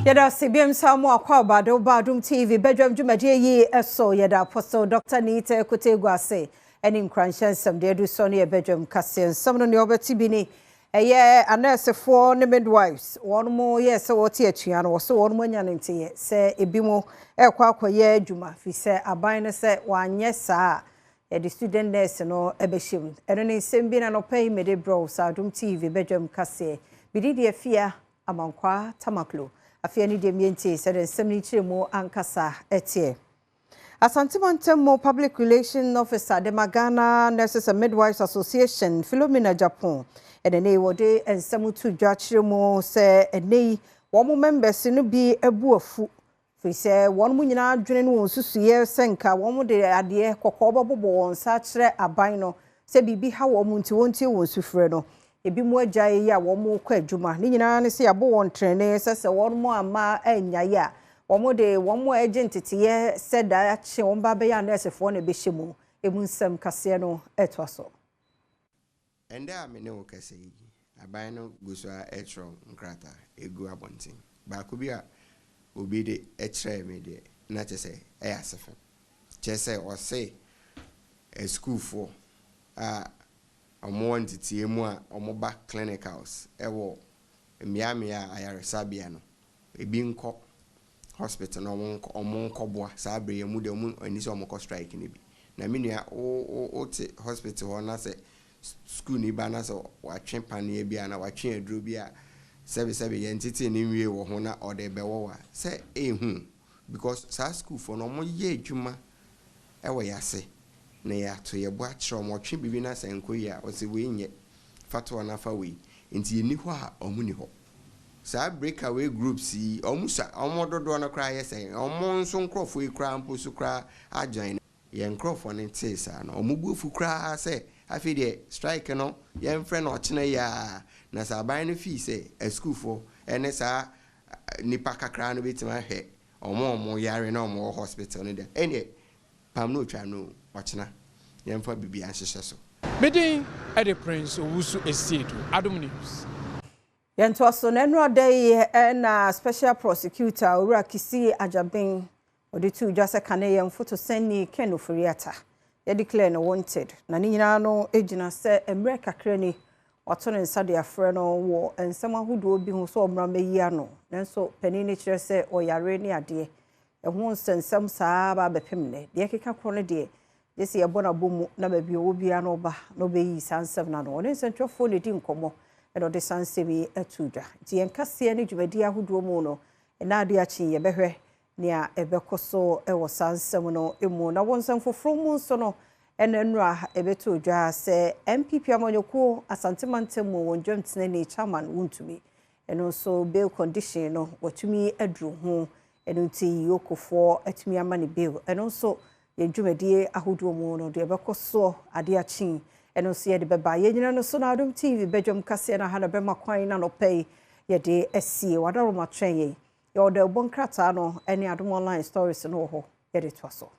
Yada CBM Samu akwa Badwam TV Badwam Jumadie yi eso yada Apostle Dr. Nita Kutegwase eni nkranhye nsem de du so ne Badwam kase nsem no ne obeti bi ni eye anesefo ne midwives won mo ye se wote atua no so won mo nya ne ntie se ebi mo ekwa akoye adwuma fi se aban ne se wanye saa the student nurse no ebehim eno ne nsem bi na no pay me de bro Adom TV Badwam kase bididi afia amankwa tamaklo afia ni de mienti said nsem chiremu ankasa etie Asantimantemmo Public Relations Officer de Magana Nurses and Midwives Association Philomena Japan ene wode nsem tu dwa chiremu se ene wo members no bi ebuafu fi se won mu nyina adwene no susuye senka wo de ade kokobo bobo won sa kire aban no se bibi ha wo mu nti wontie won sufre no ebi mu agyae ya wo mu kwa adwuma ni nyina ne se yabo won trene se won mu ama anyaye a wo de wo mu agentitiye se da ache won ba be ya nurse-fo na be hyemu emu nsem kase no etwaso ende a me ne wo kase yi aban no guso a etro nkrata egu abontin ba ko bi a obi de etre me de na chese e asefe chese o se a school for omo entity emu a omo ba clinicals ewo miamia ayaresabia no ebi nko hospital no omo nkoboa sa bre emu de omo ani so omo ko strike ni bi na menua o te hospital ho na se school ni ba na so watwe panie bia na watwe aduro bia sebe entity ni nwie wo ho na ode bewo wa se ehu because sa school for no mo ye adwuma ewo yase na ya to ye bo akire mo twe bibi na senko ya o se we nye fatwa na fa we nti ni ho a omu ni ho sa breakaway groups yi omusa omododo na kra ye se omo nso nkrofo ikra mposu kra ajoin ye nkrofo ne tesa na omubufu kra se afi de strike no ye mfre na ochina ya na sa ban no fi se a school for ene sa nipa kakra no betima hwe omo yare na omo hospital no de ene pam no twa no ochina ye mfa bibia nhyehyɛ so Meeting at the Prince Owusu Estate, Adom News. Yentoaso na enu adai na special prosecutor Owura Kisi Ajabin odi tu jase kane mfoto seni Ken ofori-Atta. Ye declare no wanted. Na ni nyina no ejina se emre kakra ni wato ne nsa de afre no wo ensem ahodo obi ho so omra meyi ano. Nanso pani ni kire se oyare ni ade. Eho nsensem saa ba bepem ne. De keka kro ne de yesi yebona bomu na ba bi obi ano ba no be yi sansem na no. Ne nsentwofo ne di nkomo eno de sansemi etudwa. Ti enkase ne dwumadi ahodo mu no na ade achi ye behwe nia ebekoso ewo sansem no emu na wonsem foforo mu so no enenra ebetudwa se MPP amonyoko Asantimantemmo wonjomtene ne chairman wuntumi eno so bail condition no watumi adru ho eno nti yokofo atumi amane bail eno so ye dwumadi ahodo mu no de ebekoso ade achi eno so ye de beba ye nyina no so na Adom TV Badwam kase na ha na bema kwan na no pay ye de asie wadaro matwen ye ye ode bonkrata no ene Adom online stories no ho ye de twaso